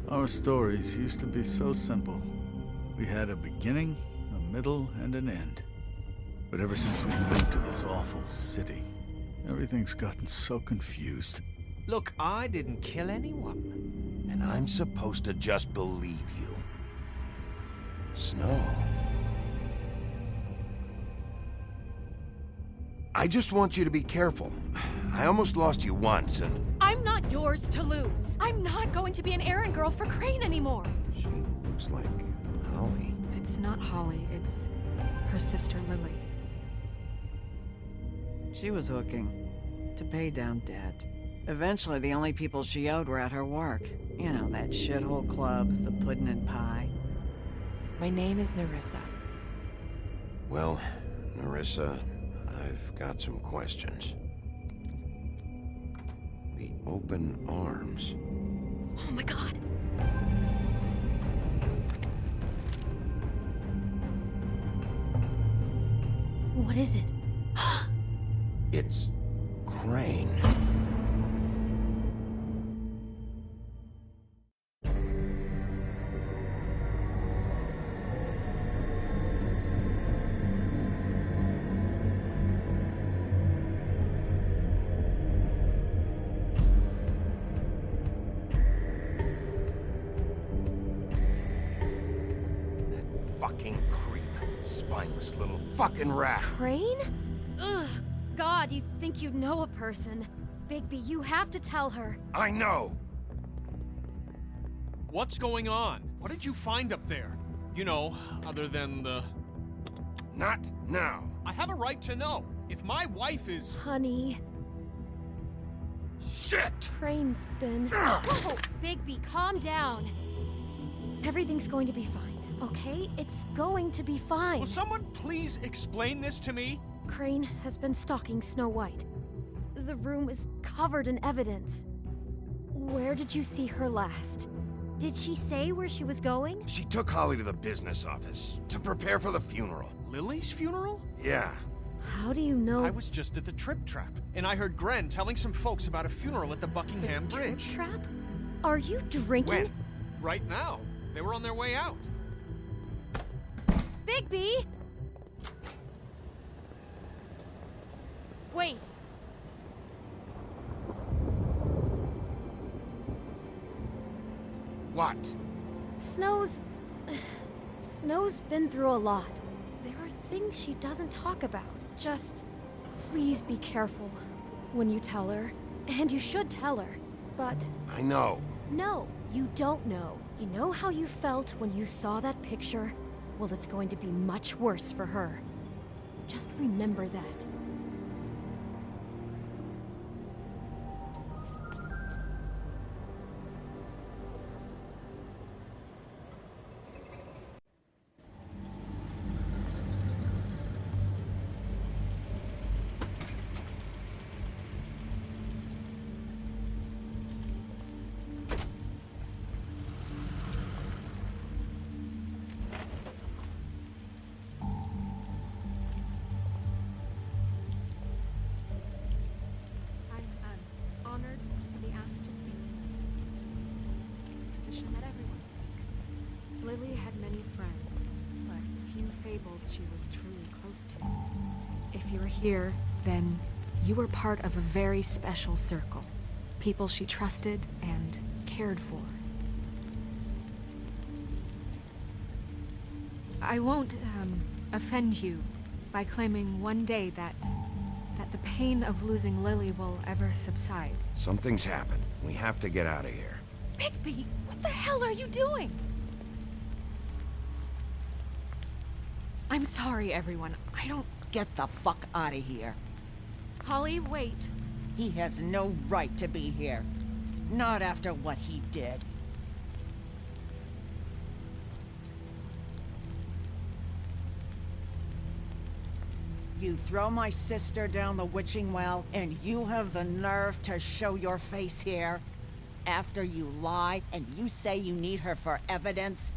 Our stories used to be so simple. We had a beginning, a middle, and an end. But ever since we moved to this awful city, everything's gotten so confused. Look, I didn't kill anyone. And I'm supposed to just believe you. Snow. I just want you to be careful. I almost lost you once, and... I'm not yours to lose. I'm not going to be an errand girl for Crane anymore. She looks like Holly. It's not Holly, it's her sister Lily. She was hooking to pay down debt. Eventually, the only people she owed were at her work. You know, that shithole club, the Puddin' and Pie. My name is Nerissa. Well, Nerissa, I've got some questions. The open arms. Oh my god. What is it? It's Crane. Fucking creep. Spineless little fucking rat. Crane? Ugh. God, you think you know a person. Bigby, you have to tell her. I know. What's going on? What did you find up there? You know, other than the... Not now. I have a right to know. If my wife is... Honey, Shit! Crane's been... Whoa! Bigby, calm down. Everything's going to be fine, okay? It's going to be fine. Will someone please explain this to me? Crane has been stalking Snow White. The room is covered in evidence. Where did you see her last? Did she say where she was going? She took Holly to the business office to prepare for the funeral. Lily's funeral? Yeah. How do you know? I was just at the Trip Trap, and I heard Gren telling some folks about a funeral at the Buckingham Bridge. Trip Trap? Are you drinking? When? Right now. They were on their way out. Bigby! Wait. What? Snow's been through a lot. There are things she doesn't talk about. Just please be careful when you tell her. And you should tell her. But I know. no, you don't know. You know how you felt when you saw that picture? Well, it's going to be much worse for her. Just remember that. I'm honored to be asked to speak to you. It's a tradition that everyone speak. Lily had many friends, but few fables she was truly close to. If you're here, then you were part of a very special circle. People she trusted and cared for. I won't, offend you by claiming one day that the pain of losing Lily will ever subside. Something's happened. We have to get out of here. Bigby, what the hell are you doing? I'm sorry, everyone. I don't... Get the fuck out of here. Holly, wait. He has no right to be here. Not after what he did. You throw my sister down the witching well, and you have the nerve to show your face here? After you lie, and you say you need her for evidence?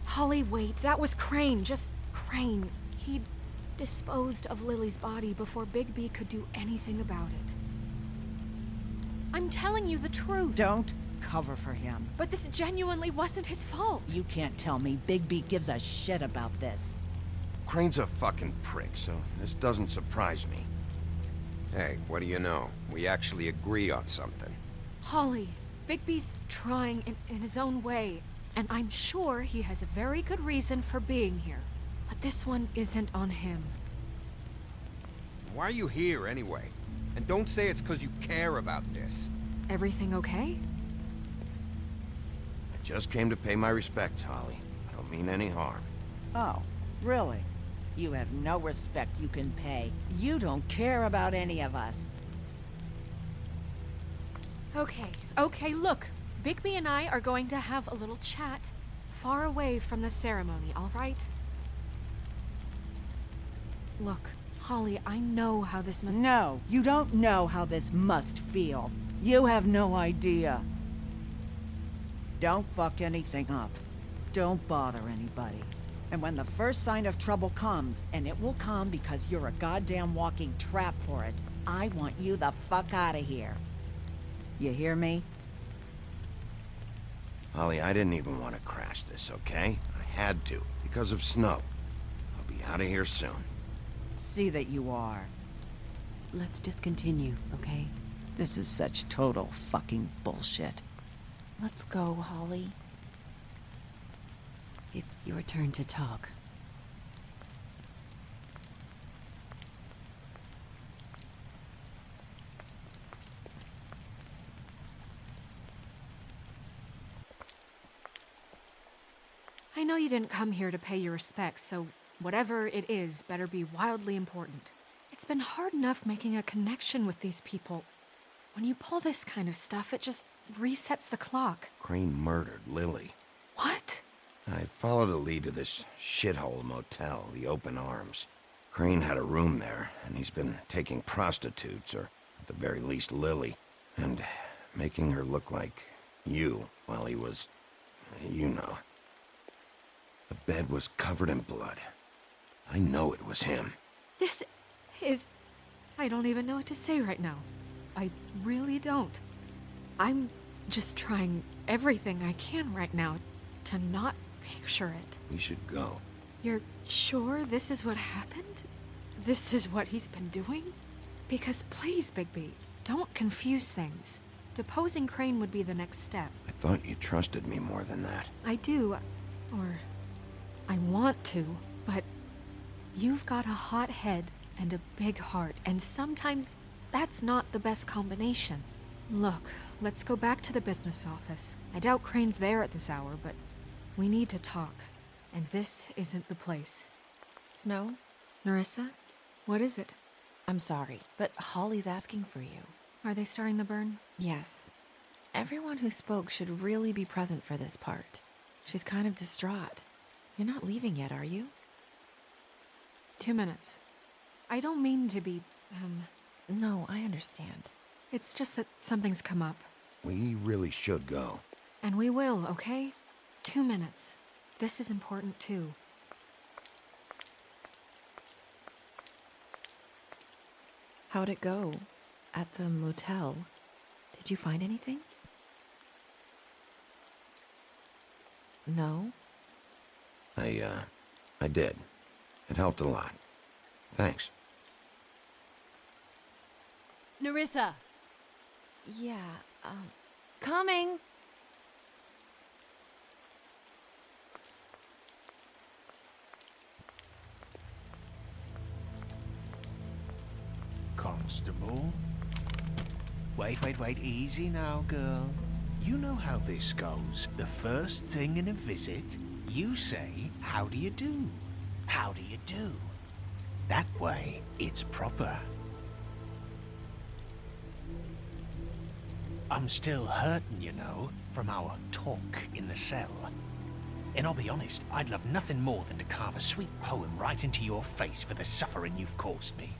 Holly, wait. That was Crane. Just Crane. He'd disposed of Lily's body before Bigby could do anything about it. I'm telling you the truth. Don't cover for him. But this genuinely wasn't his fault. You can't tell me Bigby gives a shit about this. Crane's a fucking prick, so this doesn't surprise me. Hey, what do you know? We actually agree on something. Holly, Bigby's trying in his own way, and I'm sure he has a very good reason for being here. But this one isn't on him. Why are you here anyway? And don't say it's because you care about this. Everything okay? I just came to pay my respects, Holly. I don't mean any harm. Oh, really? You have no respect you can pay. You don't care about any of us. Okay, look. Bigby and I are going to have a little chat far away from the ceremony, all right? Look, Holly, I know how this must... No, you don't know how this must feel. You have no idea. Don't fuck anything up. Don't bother anybody. And when the first sign of trouble comes, and it will come because you're a goddamn walking trap for it, I want you the fuck out of here. You hear me? Holly, I didn't even want to crash this, okay? I had to, because of Snow. I'll be out of here soon. See that you are. Let's just continue, okay? This is such total fucking bullshit. Let's go, Holly. It's your turn to talk. I know you didn't come here to pay your respects, so whatever it is better be wildly important. It's been hard enough making a connection with these people. When you pull this kind of stuff, it just resets the clock. Crane murdered Lily. What? I followed a lead to this shithole motel, the Open Arms. Crane had a room there, and he's been taking prostitutes, or at the very least Lily, and making her look like you while he was, you know. The bed was covered in blood. I know it was him. This is... I don't even know what to say right now. I really don't. I'm just trying everything I can right now to not picture it. We should go. You're sure this is what happened? This is what he's been doing? Because please, Bigby, don't confuse things. Deposing Crane would be the next step. I thought you trusted me more than that. I do, or I want to, but you've got a hot head and a big heart, and sometimes that's not the best combination. Look, let's go back to the business office. I doubt Crane's there at this hour, but we need to talk, and this isn't the place. Snow? Nerissa, what is it? I'm sorry, but Holly's asking for you. Are they starting the burn? Yes. Everyone who spoke should really be present for this part. She's kind of distraught. You're not leaving yet, are you? 2 minutes. I don't mean to be, No, I understand. It's just that something's come up. We really should go. And we will, okay? 2 minutes. This is important too. How'd it go? At the motel? Did you find anything? No? I did. It helped a lot. Thanks. Nerissa! Yeah, coming! Constable? Wait, easy now, girl. You know how this goes. The first thing in a visit, you say, "How do you do? How do you do?" That way, it's proper. I'm still hurting, you know, from our talk in the cell. And I'll be honest, I'd love nothing more than to carve a sweet poem right into your face for the suffering you've caused me.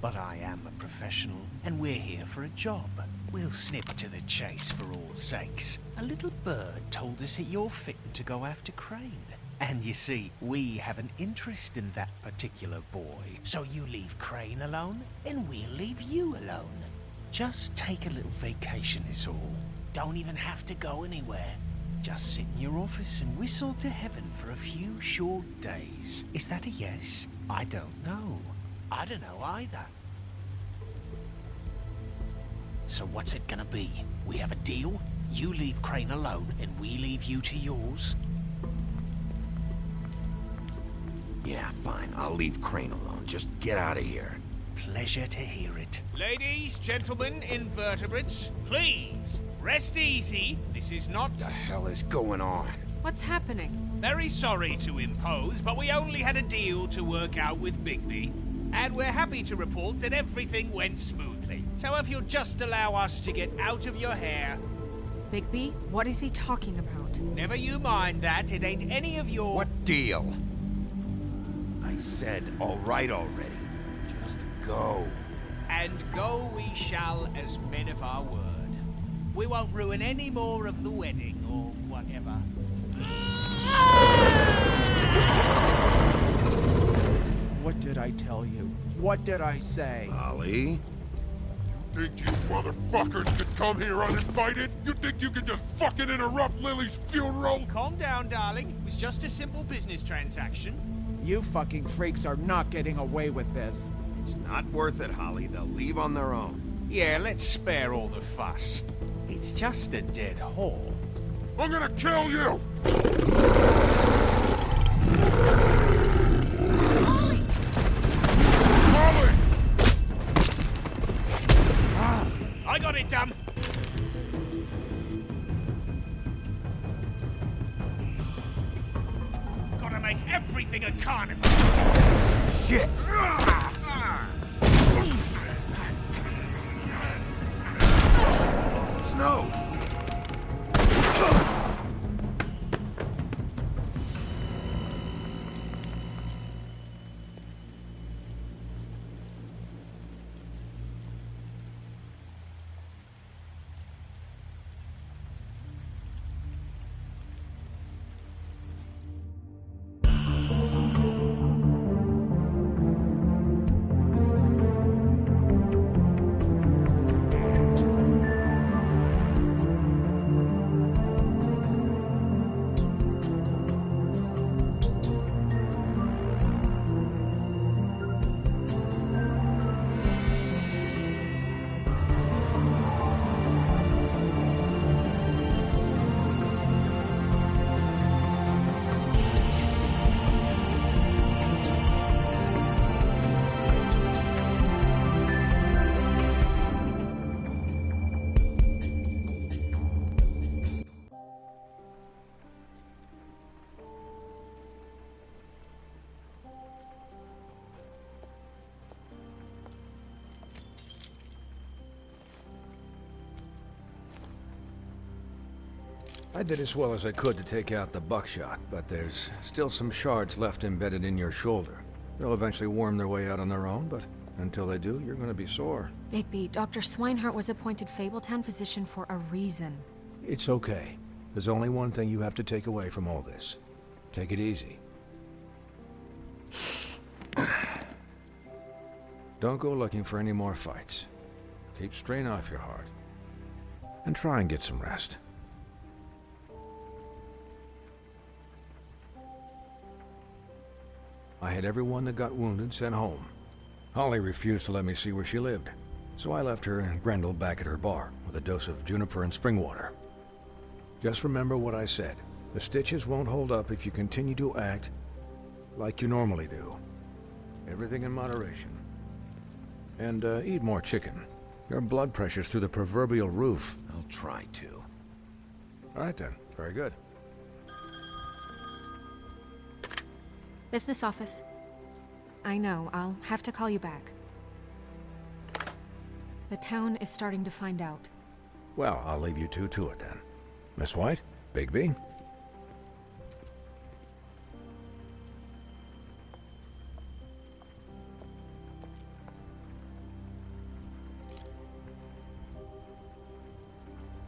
But I am a professional, and we're here for a job. We'll snip to the chase for all sakes. A little bird told us that you're fitting to go after Crane. And you see, we have an interest in that particular boy. So you leave Crane alone, and we'll leave you alone. Just take a little vacation is all. Don't even have to go anywhere. Just sit in your office and whistle to heaven for a few short days. Is that a yes? I don't know. I don't know either. So what's it gonna be? We have a deal? You leave Crane alone and we leave you to yours? Yeah, fine. I'll leave Crane alone. Just get out of here. Pleasure to hear it. Ladies, gentlemen, invertebrates, please, rest easy. This is not... What the hell is going on? What's happening? Very sorry to impose, but we only had a deal to work out with Bigby. And we're happy to report that everything went smoothly. So if you'll just allow us to get out of your hair... Bigby, what is he talking about? Never you mind that, it ain't any of your... What deal? I said all right already. Just go. And go we shall as men of our word. We won't ruin any more of the wedding or whatever. What did I tell you? What did I say? Ollie? Think you motherfuckers could come here uninvited? You think you could just fucking interrupt Lily's funeral? Calm down, darling. It was just a simple business transaction. You fucking freaks are not getting away with this. It's not worth it, Holly. They'll leave on their own. Yeah, let's spare all the fuss. It's just a dead hole. I'm gonna kill you! Holly! I got it, damn! Gotta make everything a carnival! Shit! Snow! I did as well as I could to take out the buckshot, but there's still some shards left embedded in your shoulder. They'll eventually worm their way out on their own, but until they do, you're gonna be sore. Bigby, Dr. Swinehart was appointed Fabletown physician for a reason. It's okay. There's only one thing you have to take away from all this. Take it easy. Don't go looking for any more fights. Keep strain off your heart. And try and get some rest. I had everyone that got wounded sent home. Holly refused to let me see where she lived, so I left her and Grendel back at her bar with a dose of juniper and spring water. Just remember what I said. The stitches won't hold up if you continue to act like you normally do. Everything in moderation. And eat more chicken. Your blood pressure's through the proverbial roof. I'll try to. All right then. Very good. Business office. I know, I'll have to call you back. The town is starting to find out. Well, I'll leave you two to it then. Miss White? Bigby?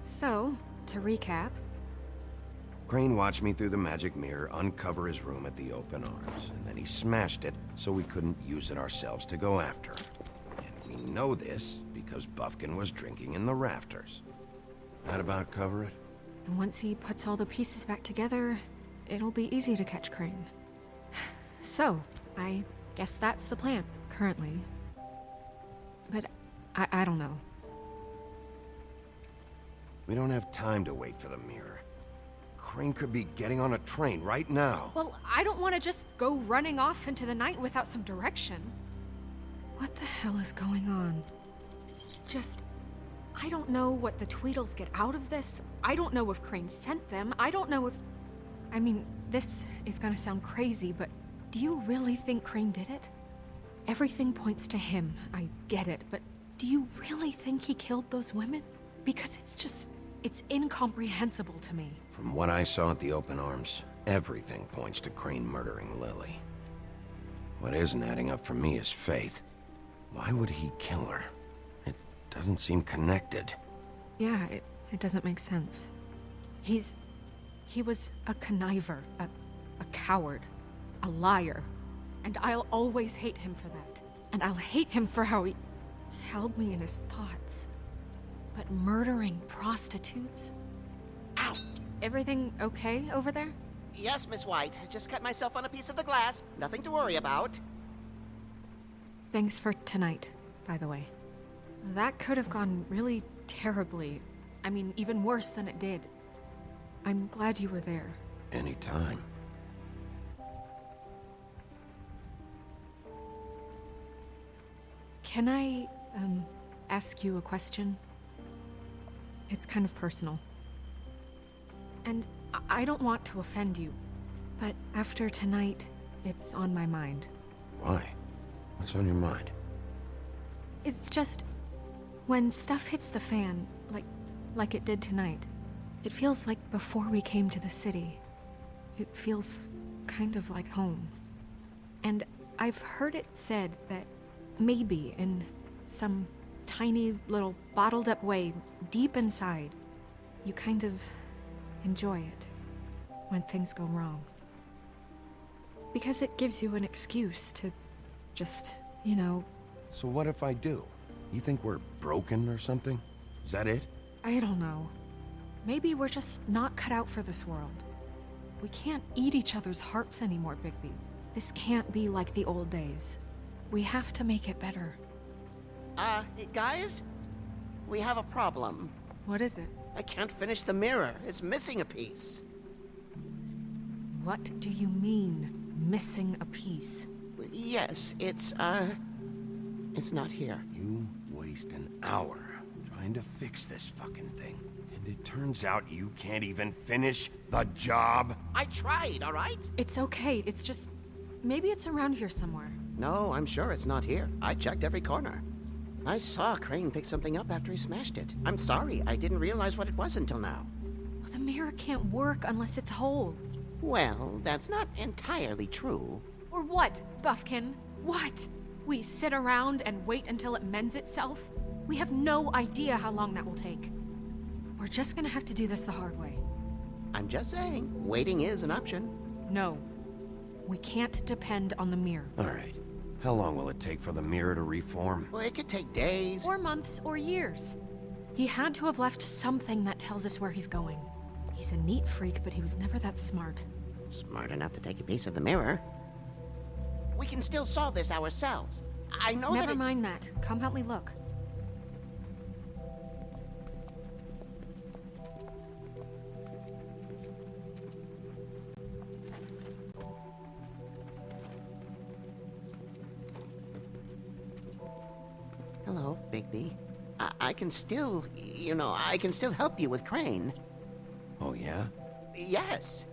So, to recap, Crane watched me through the magic mirror uncover his room at the Open Arms, and then he smashed it so we couldn't use it ourselves to go after him. And we know this because Bufkin was drinking in the rafters. That about cover it? and once he puts all the pieces back together, it'll be easy to catch Crane. So, I guess that's the plan, currently. But I don't know. We don't have time to wait for the mirror. Crane could be getting on a train right now. Well, I don't want to just go running off into the night without some direction. What the hell is going on? I don't know what the Tweedles get out of this. I don't know if Crane sent them. I don't know if... I mean, this is gonna sound crazy, but do you really think Crane did it? Everything points to him, I get it, but do you really think he killed those women? Because it's incomprehensible to me. From what I saw at the Open Arms, everything points to Crane murdering Lily. What isn't adding up for me is Faith. Why would he kill her? It doesn't seem connected. Yeah, it doesn't make sense. He was a conniver, a coward, a liar. And I'll always hate him for that. And I'll hate him for how he held me in his thoughts. But murdering prostitutes? Ow! Everything okay over there? Yes, Miss White. I just cut myself on a piece of the glass. Nothing to worry about. Thanks for tonight, by the way. That could have gone really terribly. I mean, even worse than it did. I'm glad you were there. Anytime. Can I, ask you a question? It's kind of personal. And I don't want to offend you, but after tonight, it's on my mind. Why? What's on your mind? It's just, when stuff hits the fan, like it did tonight, it feels like before we came to the city. It feels kind of like home. And I've heard it said that maybe in some tiny little bottled up way deep inside, you kind of enjoy it when things go wrong. Because it gives you an excuse to just, you know... So what if I do? You think we're broken or something? Is that it? I don't know. Maybe we're just not cut out for this world. We can't eat each other's hearts anymore, Bigby. This can't be like the old days. We have to make it better. Guys? We have a problem. What is it? I can't finish the mirror. It's missing a piece. What do you mean, missing a piece? Yes, it's not here. You waste an hour trying to fix this fucking thing. And it turns out you can't even finish the job? I tried, all right? It's okay. It's just... maybe it's around here somewhere. No, I'm sure it's not here. I checked every corner. I saw Crane pick something up after he smashed it. I'm sorry, I didn't realize what it was until now. Well, the mirror can't work unless it's whole. Well, that's not entirely true. Or what, Buffkin? What? We sit around and wait until it mends itself? We have no idea how long that will take. We're just gonna have to do this the hard way. I'm just saying, waiting is an option. No. We can't depend on the mirror. All right. How long will it take for the mirror to reform? Well, it could take days. Or months, or years. He had to have left something that tells us where he's going. He's a neat freak, but he was never that smart. Smart enough to take a piece of the mirror. We can still solve this ourselves. I know that Never mind that. Come help me look. Hello, Bigby. I can still, I can still help you with Crane. Oh, yeah? Yes.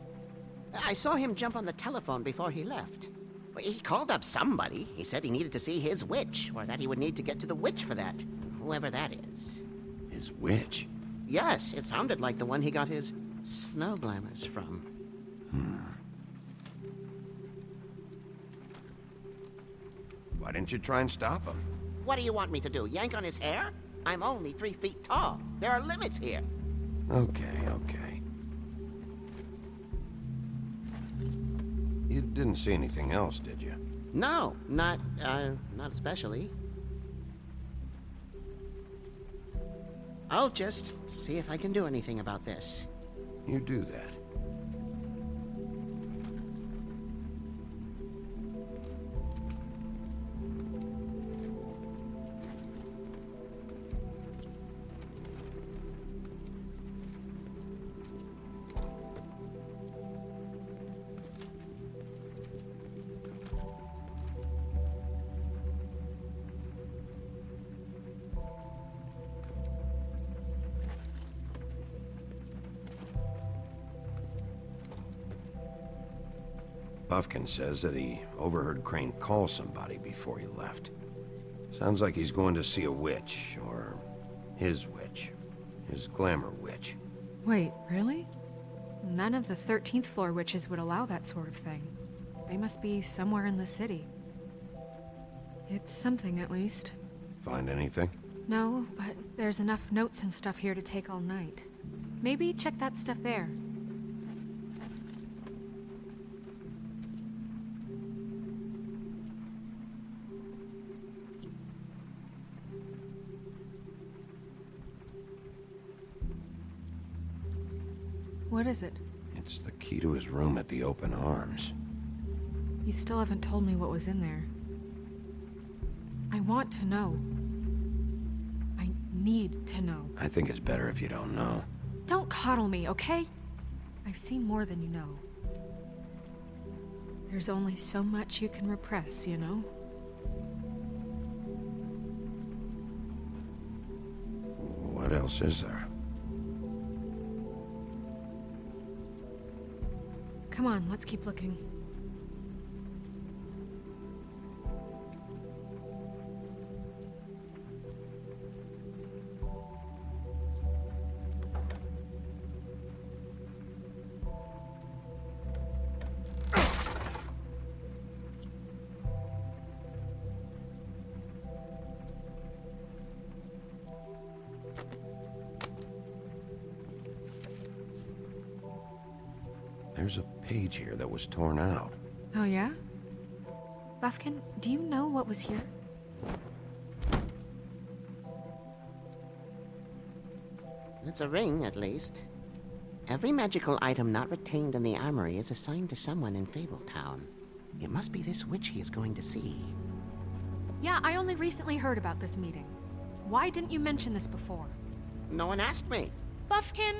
I saw him jump on the telephone before he left. He called up somebody. He said he needed to see his witch, or that he would need to get to the witch for that. Whoever that is. His witch? Yes, it sounded like the one he got his snow glamours from. Why didn't you try and stop him? What do you want me to do, yank on his hair? I'm only 3 feet tall. There are limits here. Okay, okay. You didn't see anything else, did you? No, not especially. I'll just see if I can do anything about this. You do that. Buffkin says that he overheard Crane call somebody before he left. Sounds like he's going to see a witch, or his witch. His glamour witch. Wait, really? None of the 13th floor witches would allow that sort of thing. They must be somewhere in the city. It's something, at least. Find anything? No, but there's enough notes and stuff here to take all night. Maybe check that stuff there. What is it? It's the key to his room at the Open Arms. You still haven't told me what was in there. I want to know. I need to know. I think it's better if you don't know. Don't coddle me, okay? I've seen more than you know. There's only so much you can repress, you know? What else is there? Come on, let's keep looking. There's a page here that was torn out. Oh, yeah? Buffkin, do you know what was here? It's a ring, at least. Every magical item not retained in the armory is assigned to someone in Fabletown. It must be this witch he is going to see. Yeah, I only recently heard about this meeting. Why didn't you mention this before? No one asked me. Buffkin!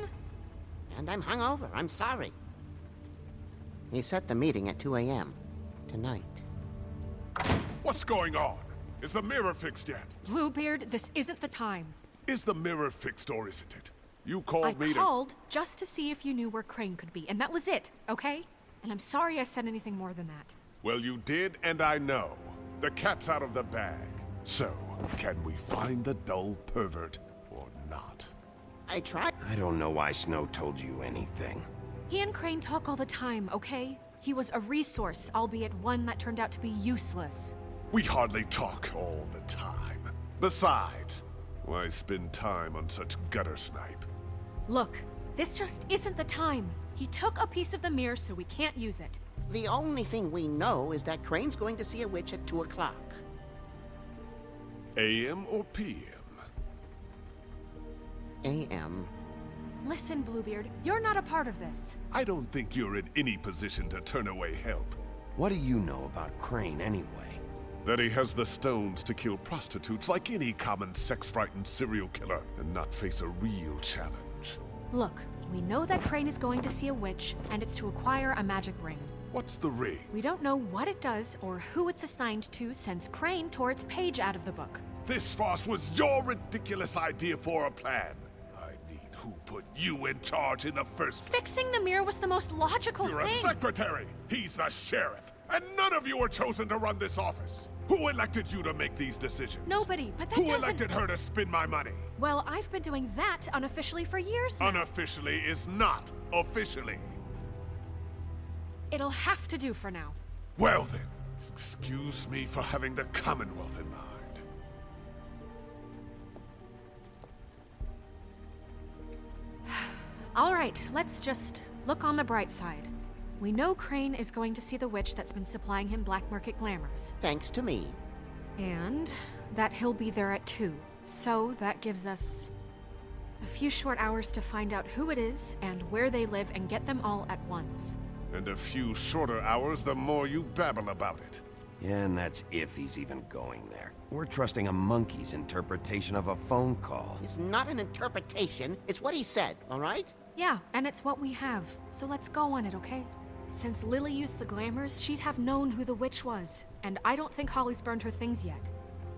And I'm hungover. I'm sorry. He set the meeting at 2 a.m. tonight. What's going on? Is the mirror fixed yet? Bluebeard, this isn't the time. Is the mirror fixed or isn't it? You called me I called just to see if you knew where Crane could be, and that was it, okay? And I'm sorry I said anything more than that. Well, you did, and I know. The cat's out of the bag. So, can we find the dull pervert or not? I tried. I don't know why Snow told you anything. He and Crane talk all the time, okay? He was a resource, albeit one that turned out to be useless. We hardly talk all the time. Besides, why spend time on such gutter snipe? Look, this just isn't the time. He took a piece of the mirror, so we can't use it. The only thing we know is that Crane's going to see a witch at 2 o'clock. AM or PM? AM. Listen, Bluebeard, you're not a part of this. I don't think you're in any position to turn away help. What do you know about Crane anyway? That he has the stones to kill prostitutes like any common sex-frightened serial killer and not face a real challenge. Look, we know that Crane is going to see a witch, and it's to acquire a magic ring. What's the ring? We don't know what it does or who it's assigned to since Crane tore its page out of the book. This farce was your ridiculous idea for a plan. I need Who put you in charge in the first place? Fixing the mirror was the most logical You're thing. a secretary! He's the sheriff! And none of you were chosen to run this office! Who elected you to make these decisions? Nobody, but that Who doesn't... elected her to spend my money? Well, I've been doing that unofficially for years now. Unofficially is not officially. It'll have to do for now. Well then, excuse me for having the Commonwealth in mind. All right, let's just look on the bright side. We know Crane is going to see the witch that's been supplying him black market glamours. Thanks to me. And that he'll be there at 2. So that gives us a few short hours to find out who it is and where they live and get them all at once. And a few shorter hours, the more you babble about it. Yeah, and that's if he's even going there. We're trusting a monkey's interpretation of a phone call. It's not an interpretation, it's what he said, all right? Yeah, and it's what we have. So let's go on it, okay? Since Lily used the glamours, she'd have known who the witch was. And I don't think Holly's burned her things yet.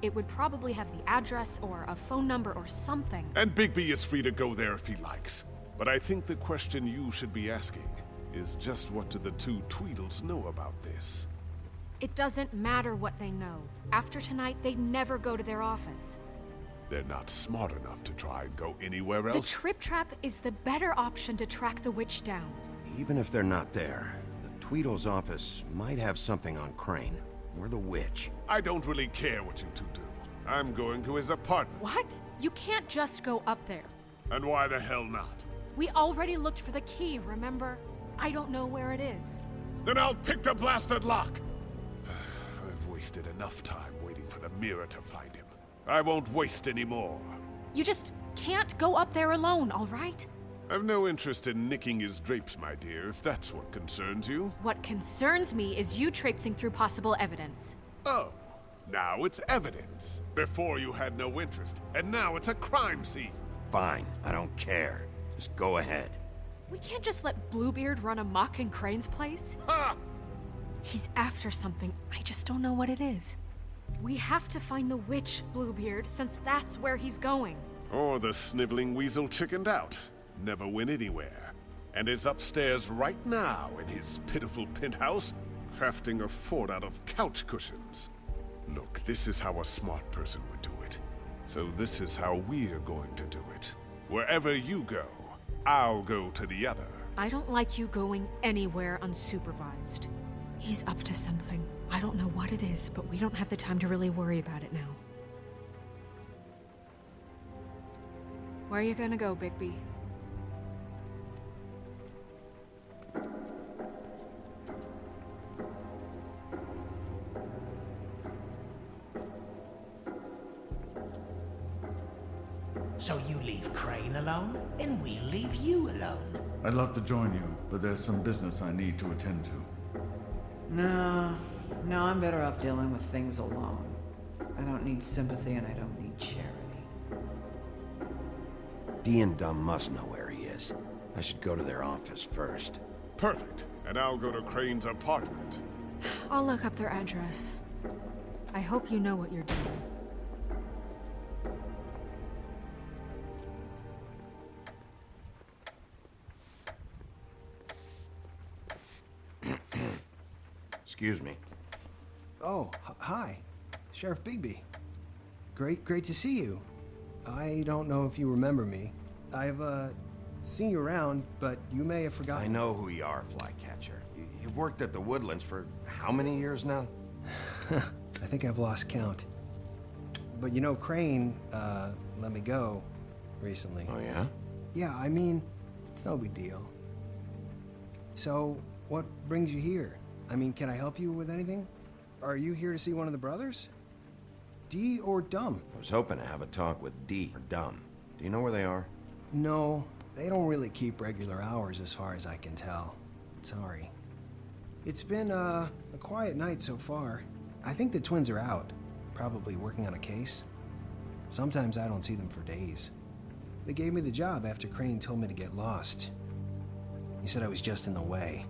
It would probably have the address or a phone number or something. And Bigby is free to go there if he likes. But I think the question you should be asking is just what do the two Tweedles know about this? It doesn't matter what they know. After tonight, they'd never go to their office. They're not smart enough to try and go anywhere else. The Trip Trap is the better option to track the witch down. Even if they're not there, the Tweedle's office might have something on Crane, or the witch. I don't really care what you two do. I'm going to his apartment. What? You can't just go up there. And why the hell not? We already looked for the key, remember? I don't know where it is. Then I'll pick the blasted lock! I've wasted enough time waiting for the mirror to find him. I won't waste any more. You just can't go up there alone, all right? I've no interest in nicking his drapes, my dear, if that's what concerns you. What concerns me is you traipsing through possible evidence. Oh, now it's evidence. Before you had no interest, and now it's a crime scene. Fine, I don't care. Just go ahead. We can't just let Bluebeard run amok in Crane's place. Ha! He's after something. I just don't know what it is. We have to find the witch, Bluebeard, since that's where he's going. Or the sniveling weasel chickened out. Never went anywhere. And is upstairs right now in his pitiful penthouse, crafting a fort out of couch cushions. Look, this is how a smart person would do it. So this is how we're going to do it. Wherever you go, I'll go to the other. I don't like you going anywhere unsupervised. He's up to something. I don't know what it is, but we don't have the time to really worry about it now. Where are you gonna go, Bigby? So you leave Crane alone, and we'll leave you alone. I'd love to join you, but there's some business I need to attend to. No, I'm better off dealing with things alone. I don't need sympathy and I don't need charity. Dee and Dumb must know where he is. I should go to their office first. Perfect. And I'll go to Crane's apartment. I'll look up their address. I hope you know what you're doing. Excuse me. Oh, hi. Sheriff Bigby. Great to see you. I don't know if you remember me. I've, seen you around, but you may have forgotten. I know who you are, Flycatcher. You've worked at the Woodlands for how many years now? I think I've lost count. But you know, Crane, let me go recently. Oh, yeah? Yeah, I mean, it's no big deal. So, what brings you here? I mean, can I help you with anything? Are you here to see one of the brothers? Dee or Dumb? I was hoping to have a talk with Dee or Dumb. Do you know where they are? No, they don't really keep regular hours as far as I can tell. Sorry. It's been, a quiet night so far. I think the twins are out, probably working on a case. Sometimes I don't see them for days. They gave me the job after Crane told me to get lost. He said I was just in the way.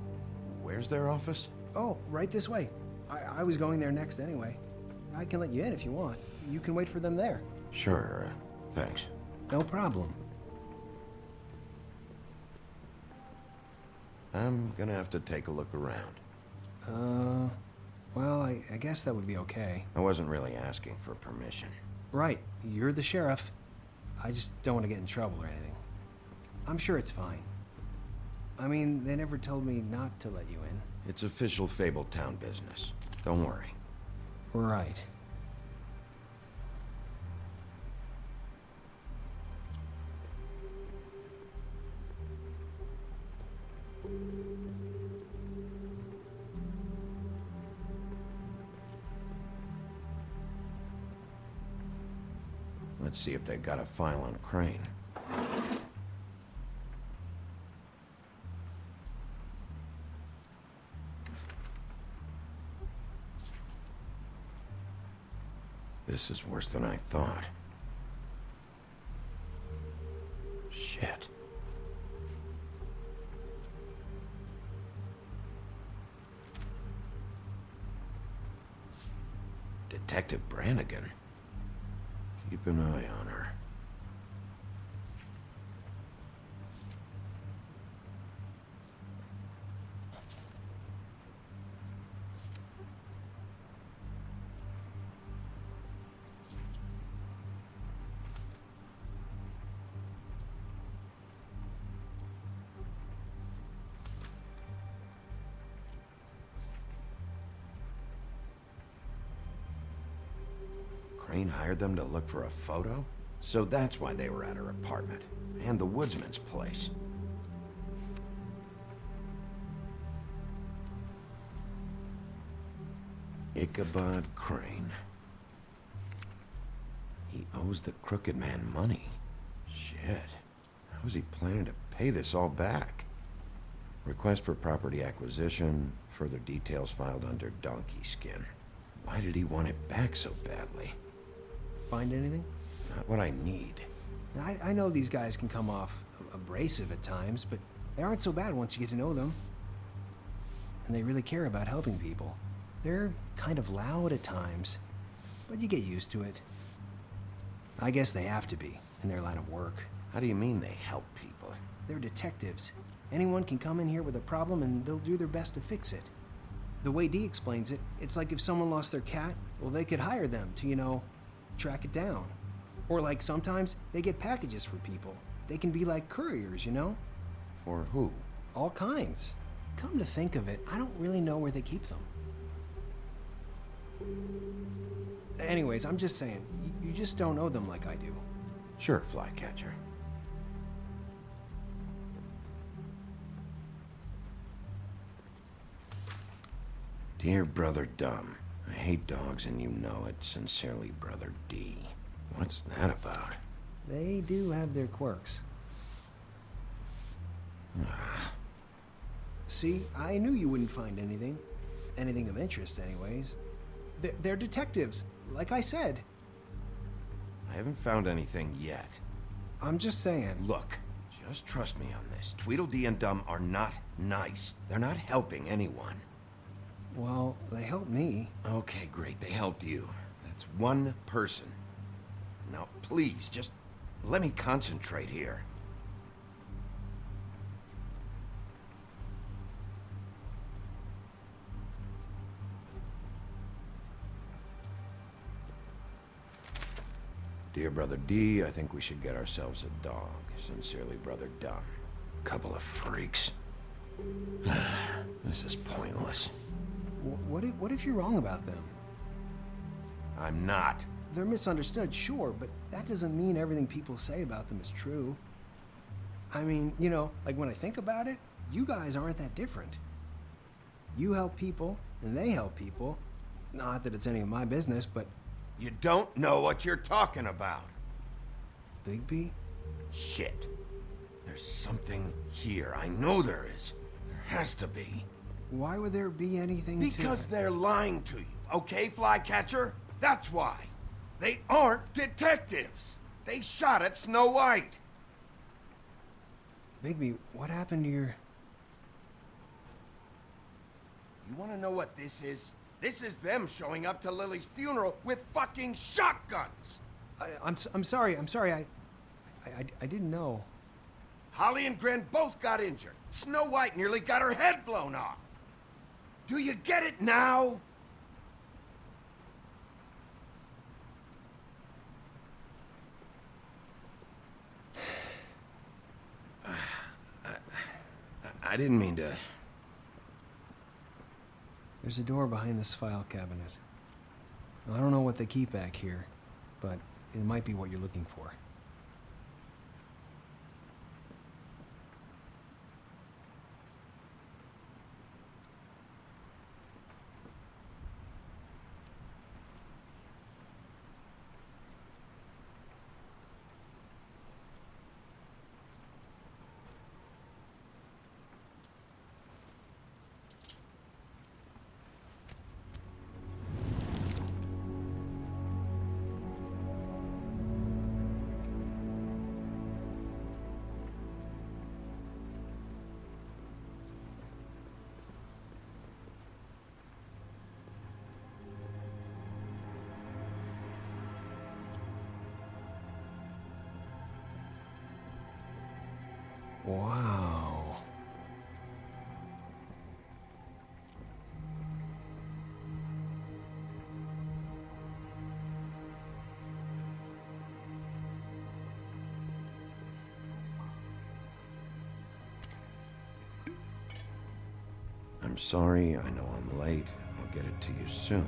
Where's their office? Oh, right this way. I was going there next anyway. I can let you in if you want. You can wait for them there. Sure, thanks. No problem. I'm gonna have to take a look around. Well, I guess that would be okay. I wasn't really asking for permission. Right, you're the sheriff. I just don't want to get in trouble or anything. I'm sure it's fine. I mean, they never told me not to let you in. It's official Fabletown business. Don't worry. Right. Let's see if they got a file on Crane. This is worse than I thought. Shit. Detective Brannigan? Keep an eye on her. Crane hired them to look for a photo? So that's why they were at her apartment. And the woodsman's place. Ichabod Crane. He owes the crooked man money. Shit. How is he planning to pay this all back? Request for property acquisition. Further details filed under donkey skin. Why did he want it back so badly? Find anything? Not what I need. I know these guys can come off abrasive at times, but they aren't so bad once you get to know them. And they really care about helping people. They're kind of loud at times, but you get used to it. I guess they have to be, in their line of work. How do you mean they help people? They're detectives. Anyone can come in here with a problem and they'll do their best to fix it. The way Dee explains it, it's like if someone lost their cat, well, they could hire them to, you know, track it down. Or like sometimes they get packages for people. They can be like couriers, you know? For who? All kinds. Come to think of it, I don't really know where they keep them. Anyways, I'm just saying, you just don't know them like I do. Sure, Flycatcher. Dear Brother Dumb, I hate dogs and you know it. Sincerely, Brother D. What's that about? They do have their quirks. See, I knew you wouldn't find anything. Anything of interest, anyways. They're detectives, like I said. I haven't found anything yet. I'm just saying. Look, just trust me on this. Tweedledee and Dumb are not nice. They're not helping anyone. Well, they helped me. Okay, great. They helped you. That's one person. Now, please, just let me concentrate here. Dear Brother D, I think we should get ourselves a dog. Sincerely, Brother Dumb. Couple of freaks. This is pointless. What if you're wrong about them? I'm not. They're misunderstood, sure, but that doesn't mean everything people say about them is true. I mean, you know, like when I think about it, you guys aren't that different. You help people, and they help people. Not that it's any of my business, but... You don't know what you're talking about. Bigby? Shit. There's something here. I know there is. There has to be. Why would there be anything Because they're lying to you, okay, Flycatcher? That's why. They aren't detectives. They shot at Snow White. Bigby, what happened to your... You want to know what this is? This is them showing up to Lily's funeral with fucking shotguns! I'm sorry, I didn't know. Holly and Gren both got injured. Snow White nearly got her head blown off. Do you get it now? I didn't mean to... There's a door behind this file cabinet. I don't know what they keep back here, but it might be what you're looking for. Wow. I'm sorry, I know I'm late. I'll get it to you soon.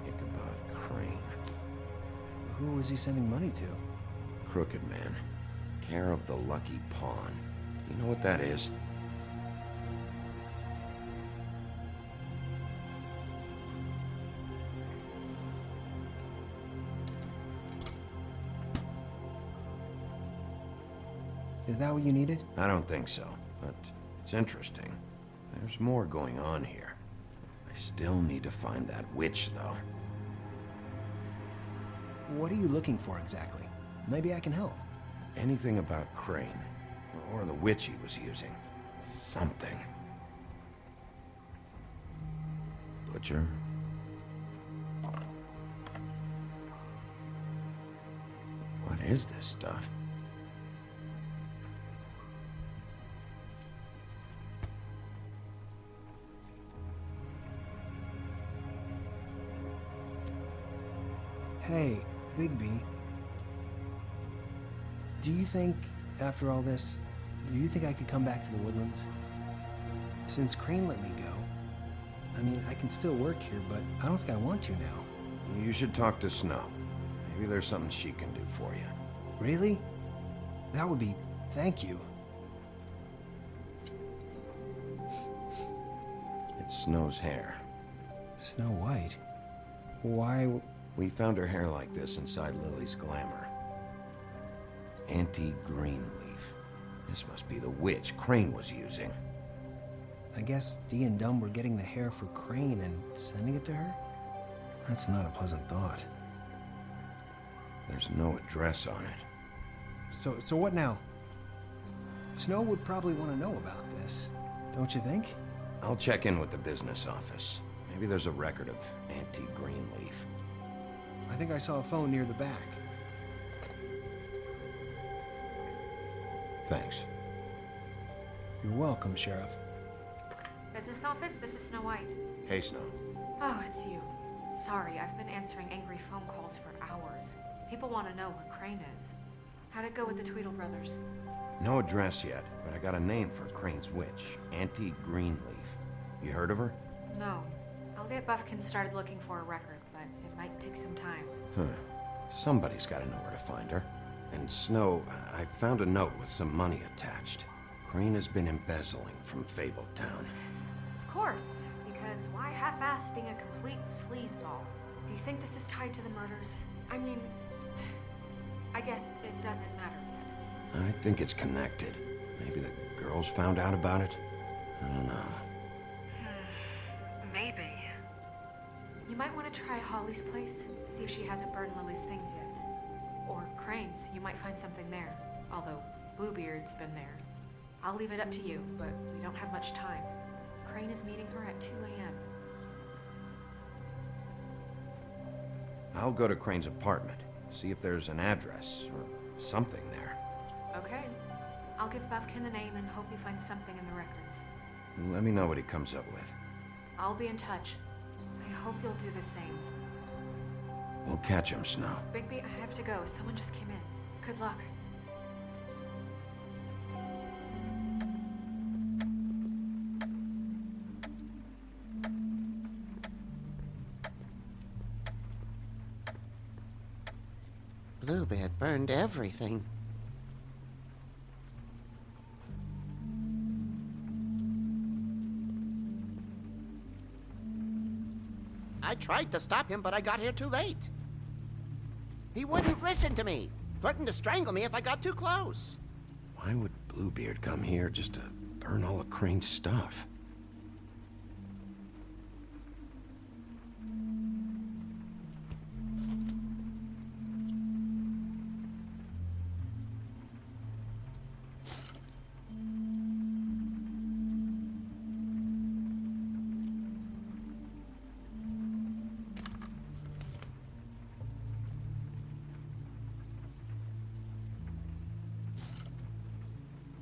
Ichabod Crane. Who was he sending money to? Crooked Man. Care of the Lucky Pawn. You know what that is? Is that what you needed? I don't think so, but it's interesting. There's more going on here. I still need to find that witch, though. What are you looking for exactly? Maybe I can help. Anything about Crane, or the witch he was using. Something. Butcher? What is this stuff? Hey, Bigby. Do you think, after all this, do you think I could come back to the Woodlands? Since Crane let me go, I mean, I can still work here, but I don't think I want to now. You should talk to Snow. Maybe there's something she can do for you. Really? That would be... thank you. It's Snow's hair. Snow White? Why... We found her hair like this inside Lily's glamour. Auntie Greenleaf. This must be the witch Crane was using. I guess Dee and Dumb were getting the hair for Crane and sending it to her? That's not a pleasant thought. There's no address on it. So what now? Snow would probably want to know about this, don't you think? I'll check in with the business office. Maybe there's a record of Auntie Greenleaf. I think I saw a phone near the back. Thanks. You're welcome, Sheriff. Business office, this is Snow White. Hey, Snow. Oh, it's you. Sorry, I've been answering angry phone calls for hours. People want to know where Crane is. How'd it go with the Tweedle brothers? No address yet, but I got a name for Crane's witch. Auntie Greenleaf. You heard of her? No. I'll get Buffkin started looking for a record, but it might take some time. Huh. Somebody's got to know where to find her. And Snow, I found a note with some money attached. Crane has been embezzling from Fabletown. Of course, because why half-ass being a complete sleazeball? Do you think this is tied to the murders? I mean, I guess it doesn't matter yet. I think it's connected. Maybe the girls found out about it? I don't know. Maybe. You might want to try Holly's place, see if she hasn't burned Lily's things yet. Or Crane's, you might find something there. Although, Bluebeard's been there. I'll leave it up to you, but we don't have much time. Crane is meeting her at 2 a.m. I'll go to Crane's apartment, see if there's an address or something there. Okay. I'll give Bufkin the name and hope he finds something in the records. Let me know what he comes up with. I'll be in touch. I hope you'll do the same. We'll catch him, Snow. Bigby, I have to go. Someone just came in. Good luck. Bluebeard burned everything. I tried to stop him, but I got here too late. He wouldn't listen to me. Threatened to strangle me if I got too close. Why would Bluebeard come here just to burn all of Crane's stuff?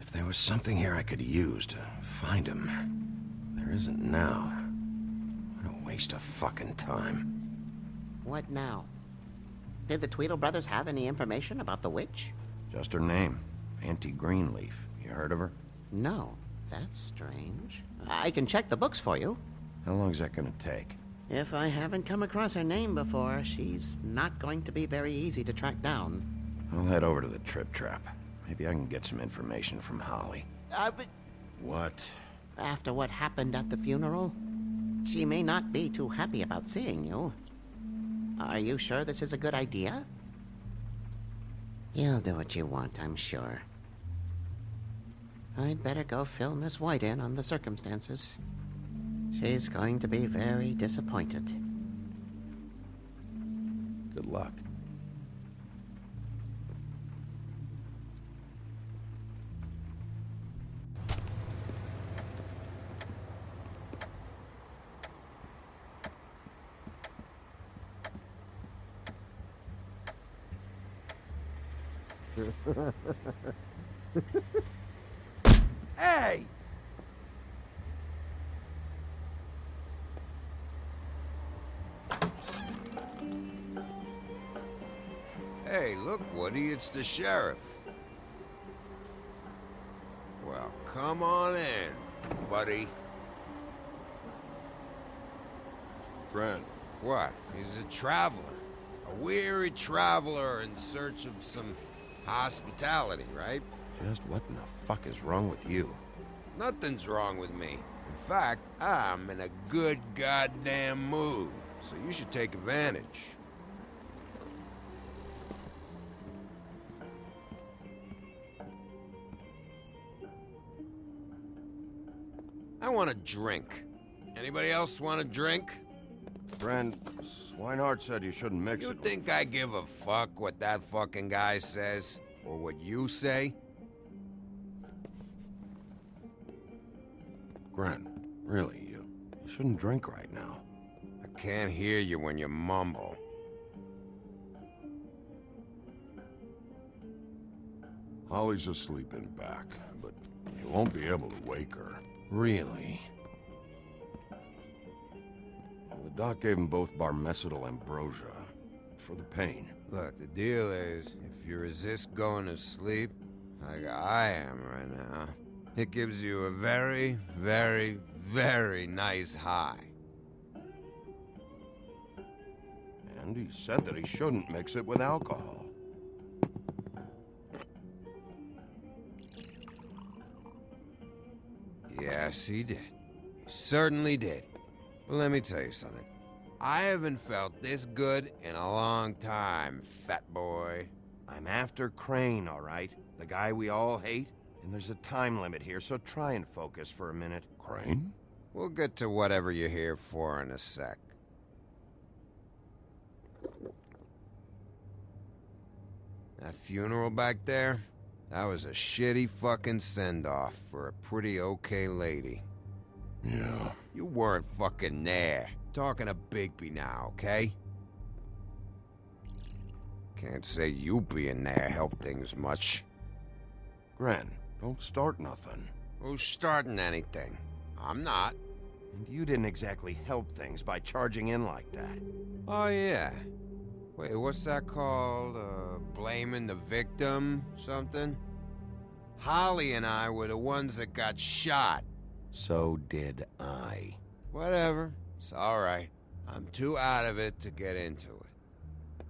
If there was something here I could use to find him, there isn't now. What a waste of fucking time. What now? Did the Tweedle brothers have any information about the witch? Just her name, Auntie Greenleaf. You heard of her? No. That's strange. I can check the books for you. How long's that gonna take? If I haven't come across her name before, she's not going to be very easy to track down. I'll head over to the Trip Trap. Maybe I can get some information from Holly. But... What? After what happened at the funeral, she may not be too happy about seeing you. Are you sure this is a good idea? You'll do what you want, I'm sure. I'd better go fill Miss White in on the circumstances. She's going to be very disappointed. Good luck. Hey! Hey, look, Woody, it's the sheriff. Well, come on in, buddy. Brent. What? He's a traveler. A weary traveler in search of some hospitality, right? Just what in the fuck is wrong with you? Nothing's wrong with me. In fact, I'm in a good goddamn mood, so you should take advantage. I want a drink. Anybody else want a drink? Brent, Swinehart said you shouldn't mix it. You think I give a fuck what that fucking guy says? Or what you say? Gren, really, you shouldn't drink right now. I can't hear you when you mumble. Holly's asleep in back, but you won't be able to wake her. Really? Well, the doc gave them both Barmecidal ambrosia for the pain. Look, the deal is, if you resist going to sleep, like I am right now, it gives you a very, very, very nice high. And he said that he shouldn't mix it with alcohol. Yes, he did. He certainly did. But let me tell you something. I haven't felt this good in a long time, fat boy. I'm after Crane, all right? The guy we all hate? And there's a time limit here, so try and focus for a minute. Crane? We'll get to whatever you're here for in a sec. That funeral back there? That was a shitty fucking send-off for a pretty okay lady. Yeah. You weren't fucking there. Talking to Bigby now, okay? Can't say you being there helped things much. Gren, Don't start nothing. Who's starting anything? I'm not. And you didn't exactly help things by charging in like that. Oh, yeah. Wait, what's that called? Blaming the victim? Something? Holly and I were the ones that got shot. So did I. Whatever. It's alright. I'm too out of it to get into it.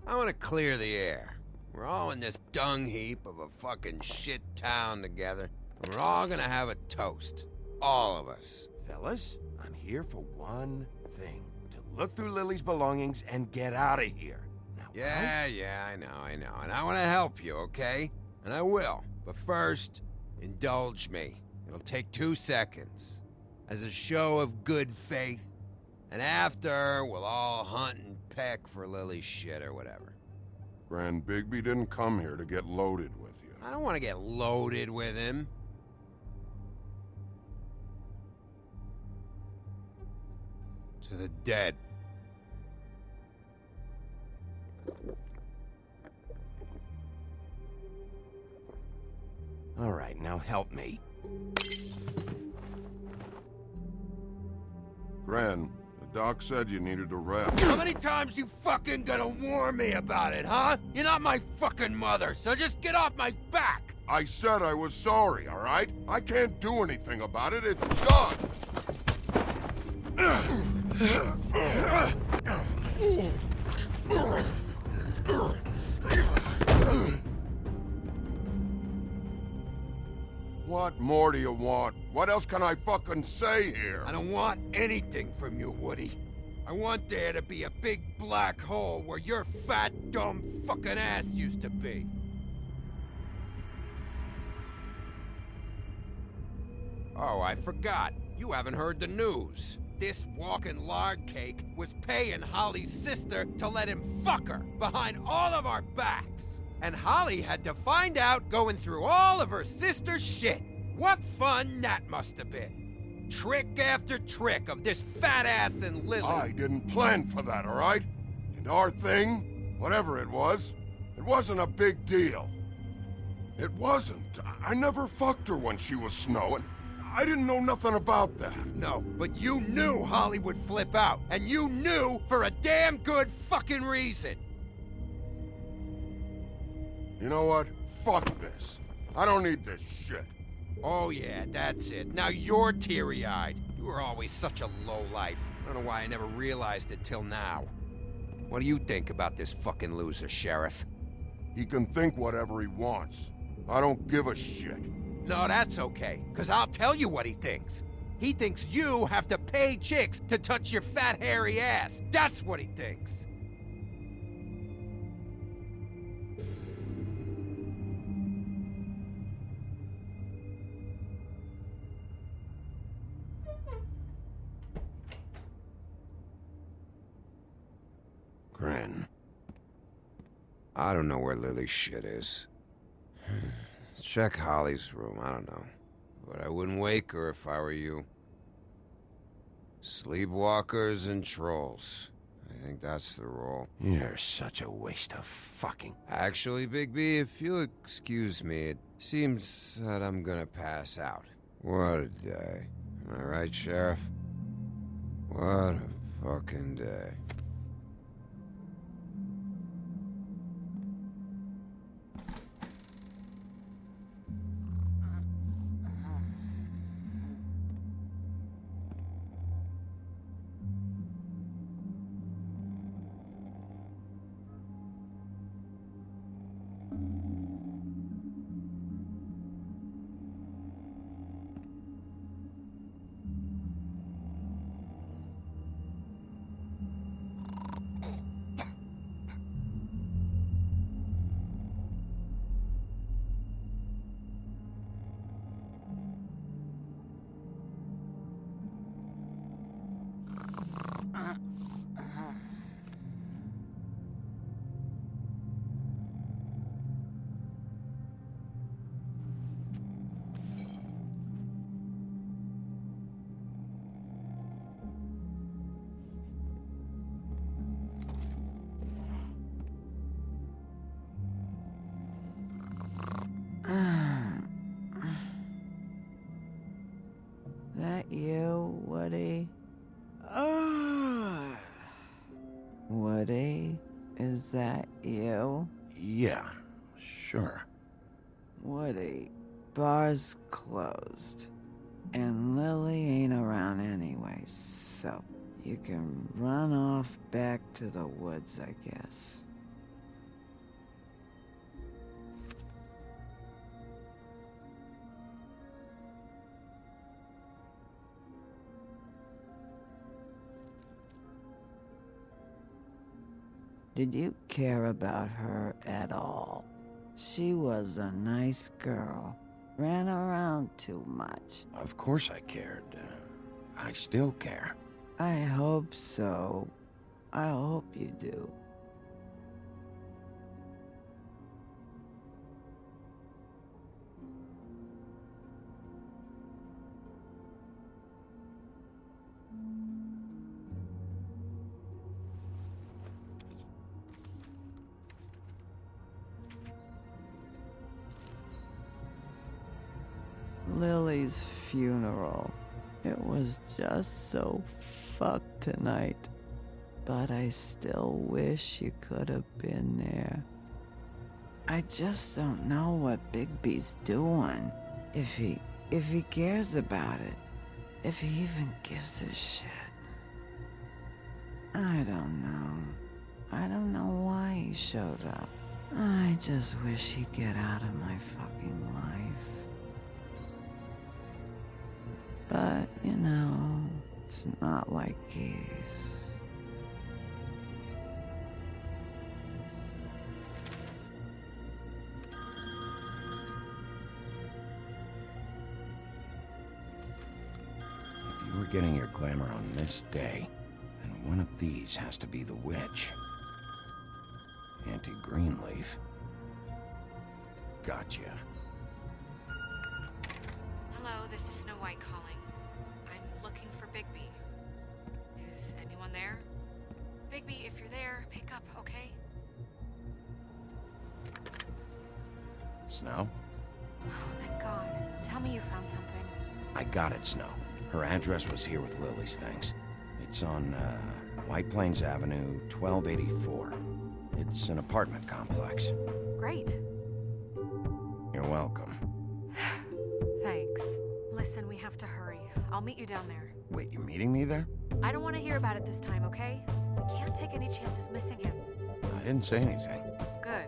I want to clear the air. We're all in this dung heap of a fucking shit town together, and we're all gonna have a toast. All of us. Fellas, I'm here for one thing. To look through Lily's belongings and get out of here. Now, Yeah, I know. And I want to help you, okay? And I will. But first, indulge me. It'll take 2 seconds. As a show of good faith. And after, we'll all hunt and peck for Lily's shit or whatever. Grand Bigby didn't come here to get loaded with you. I don't want to get loaded with him. To the dead. All right, now help me. Gran, the doc said you needed a rest. How many times you fucking gonna warn me about it, huh? You're not my fucking mother, so just get off my back! I said I was sorry, all right? I can't do anything about it. It's done. What more do you want? What else can I fucking say here? I don't want anything from you, Woody. I want there to be a big black hole where your fat, dumb fucking ass used to be. Oh, I forgot. You haven't heard the news. This walking lard cake was paying Holly's sister to let him fuck her behind all of our backs. And Holly had to find out going through all of her sister's shit. What fun that must have been. Trick after trick of this fat ass and Lily. I didn't plan for that, all right? And our thing, whatever it wasn't a big deal. It wasn't. I never fucked her when she was snowing. I didn't know nothing about that. No, but you knew Holly would flip out. And you knew for a damn good fucking reason. You know what? Fuck this. I don't need this shit. Oh yeah, that's it. Now you're teary-eyed. You were always such a lowlife. I don't know why I never realized it till now. What do you think about this fucking loser, Sheriff? He can think whatever he wants. I don't give a shit. No, that's okay, because I'll tell you what he thinks. He thinks you have to pay chicks to touch your fat, hairy ass. That's what he thinks. Gran. I don't know where Lily's shit is. Check Holly's room, I don't know. But I wouldn't wake her if I were you. Sleepwalkers and trolls. I think that's the rule. You're such a waste of fucking... Actually, Bigby, if you'll excuse me, it seems that I'm gonna pass out. What a day. Am I right, Sheriff? What a fucking day. That you, Woody? Woody? Is that you? Yeah, sure. Woody, bar's closed. And Lily ain't around anyway, so you can run off back to the woods, I guess. Did you care about her at all? She was a nice girl. Ran around too much. Of course I cared. I still care. I hope so. I hope you do. Lily's funeral. It was just so fucked tonight. But I still wish you could have been there. I just don't know what Bigby's doing. If he cares about it. If he even gives a shit. I don't know. I don't know why he showed up. I just wish he'd get out of my fucking life. But, you know, it's not like he's... If you were getting your glamour on this day, then one of these has to be the witch. Auntie Greenleaf. Gotcha. Hello, this is Snow White calling. I'm looking for Bigby. Is anyone there? Bigby, if you're there, pick up, okay? Snow? Oh, thank God. Tell me you found something. I got it, Snow. Her address was here with Lily's things. It's on, White Plains Avenue, 1284. It's an apartment complex. Great. You're welcome. Thanks. Listen, we have to hurry. I'll meet you down there. Wait, you're meeting me there? I don't want to hear about it this time, okay? We can't take any chances missing him. I didn't say anything. Good.